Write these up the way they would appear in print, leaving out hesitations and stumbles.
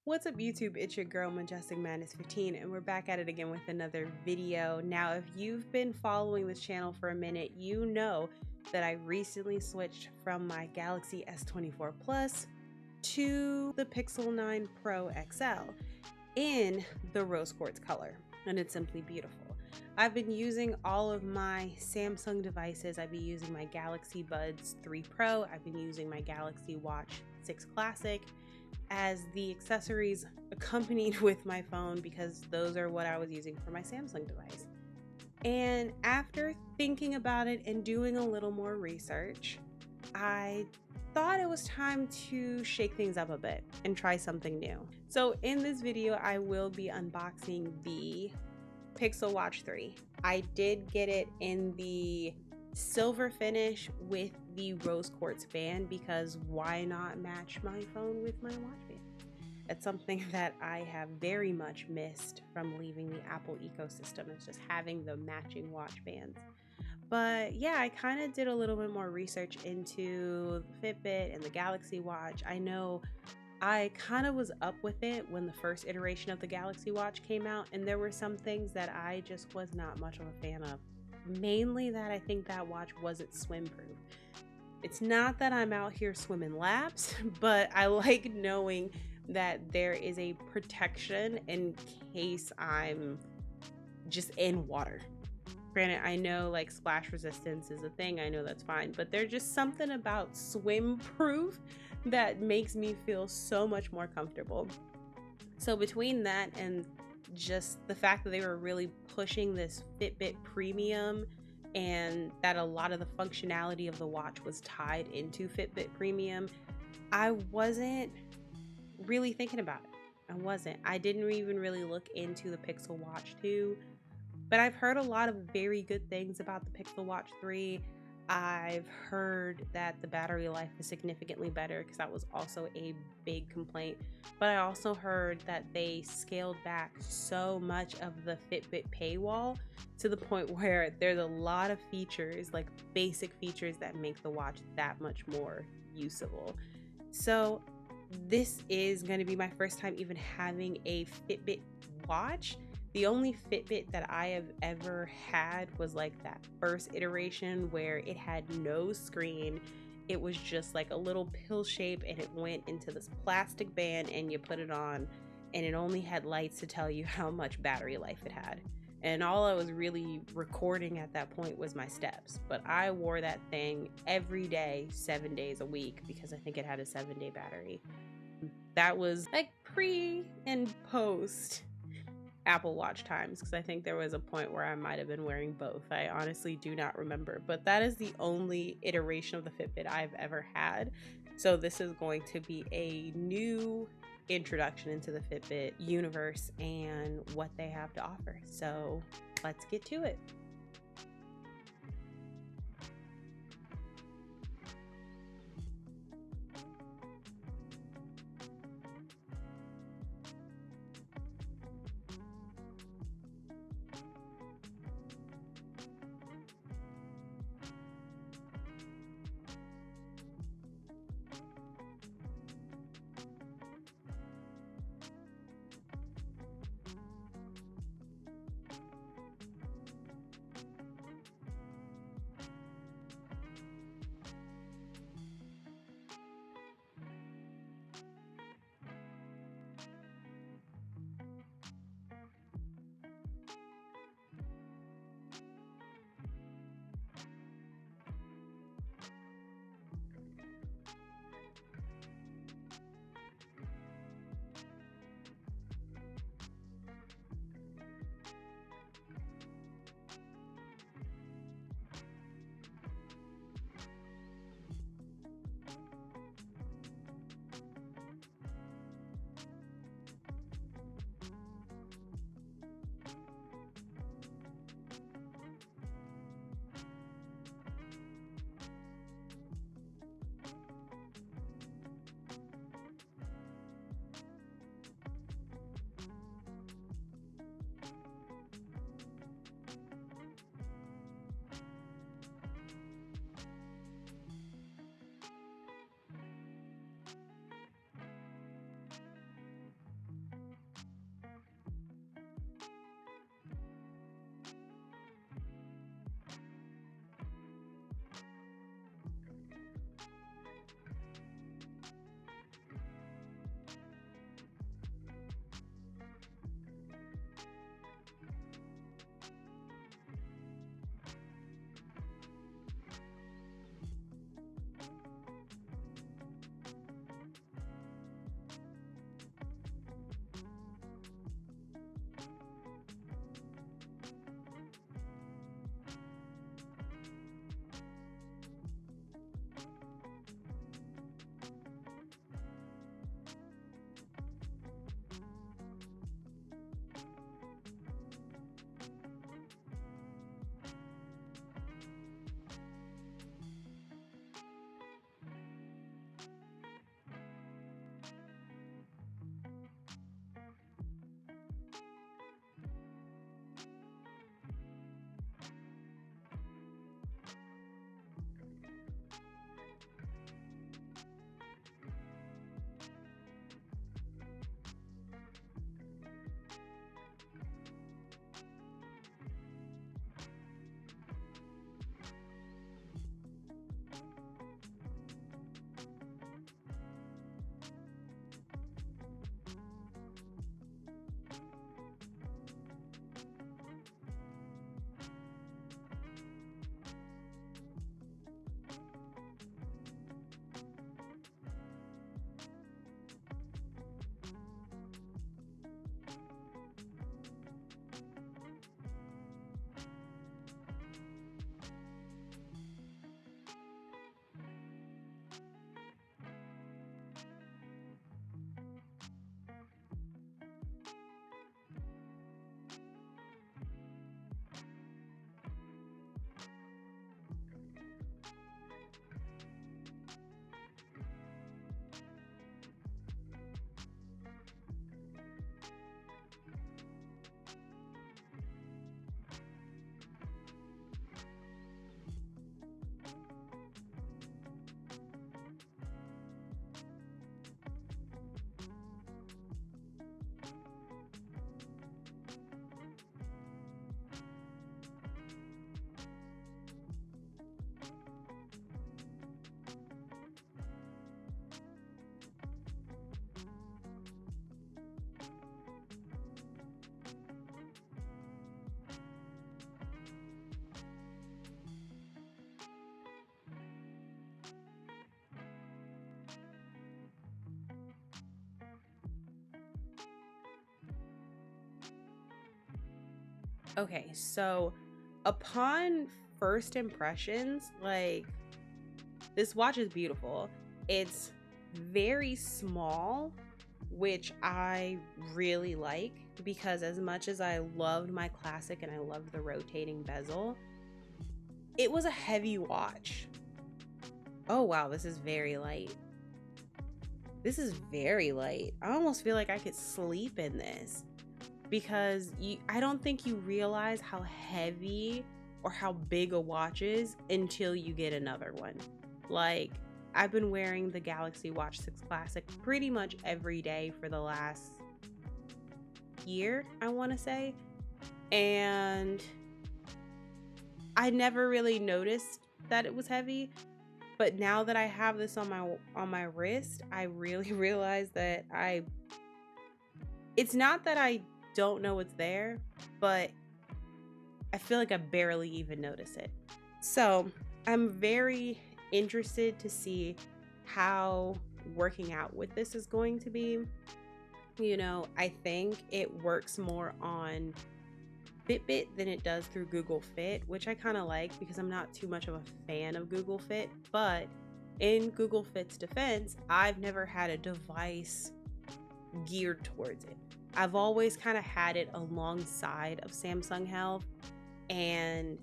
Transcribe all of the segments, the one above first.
What's up YouTube, it's your girl Majestic Madness 15 and we're back at it again with another video. Now if you've been following this channel for a minute, you know that I recently switched from my Galaxy S24 Plus to the Pixel 9 Pro XL in the rose quartz color, and it's simply beautiful. I've been using all of my Samsung devices. I've been using my Galaxy Buds 3 Pro, I've been using my Galaxy Watch 6 Classic as the accessories accompanied with my phone because those are what I was using for my Samsung device. And after thinking about it and doing a little more research, I thought it was time to shake things up a bit and try something new. So in this video, I will be unboxing the Pixel Watch 3. I did get it in the silver finish with the rose quartz band because why not match my phone with my watch band? That's something that I have very much missed from leaving the Apple ecosystem, is just having the matching watch bands. But yeah, I kind of did a little bit more research into the Fitbit and the Galaxy Watch. I know I kind of was up with it when the first iteration of the Galaxy Watch came out, and there were some things that I just was not much of a fan of. Mainly that I think that watch wasn't swim proof. It's not that I'm out here swimming laps, but I like knowing that there is a protection in case I'm just in water. Granted, I know like splash resistance is a thing, I know that's fine, but there's just something about swim proof that makes me feel so much more comfortable. So between that and just the fact that they were really pushing this Fitbit Premium and that a lot of the functionality of the watch was tied into Fitbit Premium, I wasn't really thinking about it. I didn't even really look into the Pixel Watch 2, but I've heard a lot of very good things about the Pixel Watch 3. I've heard that the battery life is significantly better because that was also a big complaint. But I also heard that they scaled back so much of the Fitbit paywall to the point where there's a lot of features, like basic features, that make the watch that much more usable. So this is going to be my first time even having a Fitbit watch. The only Fitbit that I have ever had was like that first iteration where it had no screen. It was just like a little pill shape and it went into this plastic band and you put it on and it only had lights to tell you how much battery life it had. And all I was really recording at that point was my steps. But I wore that thing every day, 7 days a week, because I think it had a 7-day battery. That was like pre and post Apple Watch times, because I think there was a point where I might have been wearing both. I honestly do not remember, but that is the only iteration of the Fitbit I've ever had. So this is going to be a new introduction into the Fitbit universe and what they have to offer. So let's get to it. Okay, so upon first impressions, like, this watch is beautiful. It's very small, which I really like, because as much as I loved my classic and I loved the rotating bezel, it was a heavy watch. Oh wow, this is very light. This is very light. I almost feel like I could sleep in this, because I don't think you realize how heavy or how big a watch is until you get another one. Like, I've been wearing the Galaxy Watch 6 Classic pretty much every day for the last year, I want to say. And I never really noticed that it was heavy, but now that I have this on my wrist, I really realize that it's not that I don't know it's there, but I feel like I barely even notice it. So I'm very interested to see how working out with this is going to be. You know, I think it works more on Fitbit than it does through Google Fit, which I kind of like because I'm not too much of a fan of Google Fit. But in Google Fit's defense, I've never had a device geared towards it. I've always kind of had it alongside of Samsung Health, and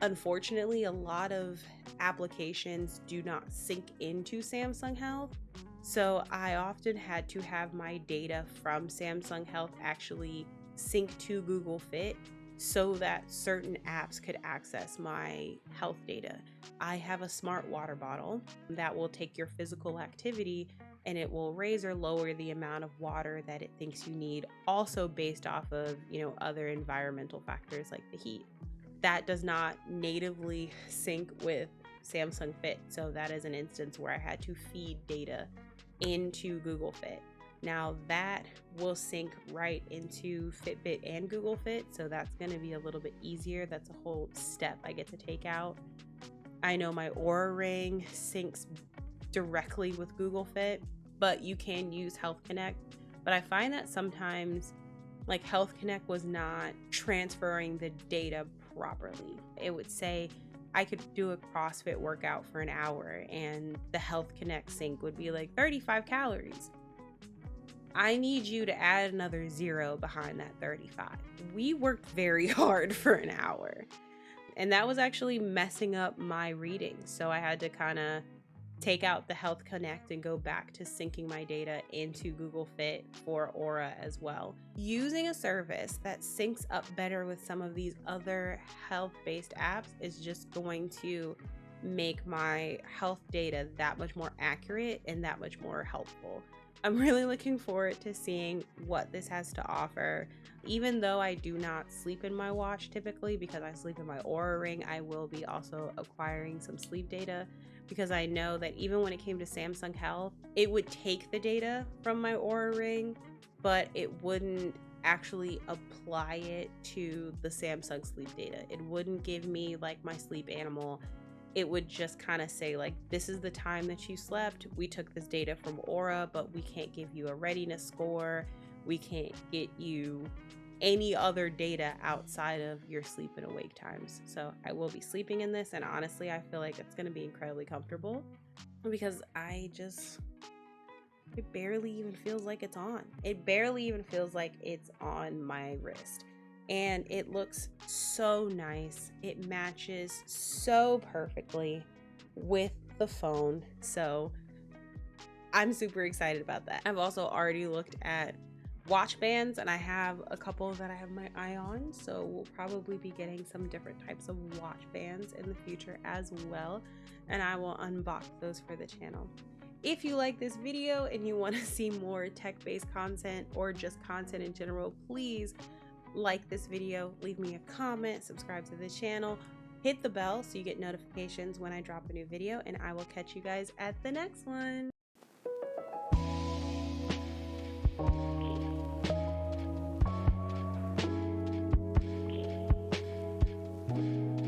unfortunately, a lot of applications do not sync into Samsung Health. So I often had to have my data from Samsung Health actually sync to Google Fit so that certain apps could access my health data. I have a smart water bottle that will take your physical activity and it will raise or lower the amount of water that it thinks you need, also based off of, other environmental factors like the heat. That does not natively sync with Samsung Fit. So that is an instance where I had to feed data into Google Fit. Now that will sync right into Fitbit and Google Fit. So that's going to be a little bit easier. That's a whole step I get to take out. I know my Oura Ring syncs directly with Google Fit, but you can use Health Connect. But I find that sometimes, like, Health Connect was not transferring the data properly. It would say I could do a CrossFit workout for an hour and the Health Connect sync would be like 35 calories. I need you to add another 0 behind that 35. We worked very hard for an hour, and that was actually messing up my reading. So I had to kind of take out the Health Connect and go back to syncing my data into Google Fit for Oura as well. Using a service that syncs up better with some of these other health-based apps is just going to make my health data that much more accurate and that much more helpful. I'm really looking forward to seeing what this has to offer. Even though I do not sleep in my watch typically because I sleep in my Oura Ring, I will be also acquiring some sleep data, because I know that even when it came to Samsung Health, it would take the data from my Oura Ring, but it wouldn't actually apply it to the Samsung sleep data. It wouldn't give me like my sleep animal. It would just kind of say, like, this is the time that you slept. We took this data from Oura, but we can't give you a readiness score. We can't get you any other data outside of your sleep and awake times. So I will be sleeping in this, and honestly, I feel like it's going to be incredibly comfortable because it barely even feels like it's on. It barely even feels like it's on my wrist. And it looks so nice. It matches so perfectly with the phone. So I'm super excited about that. I've also already looked at watch bands, and I have a couple that I have my eye on. So we'll probably be getting some different types of watch bands in the future as well. And I will unbox those for the channel. If you like this video and you want to see more tech-based content or just content in general, please like this video, leave me a comment, subscribe to the channel, hit the bell so you get notifications when I drop a new video, and I will catch you guys at the next one.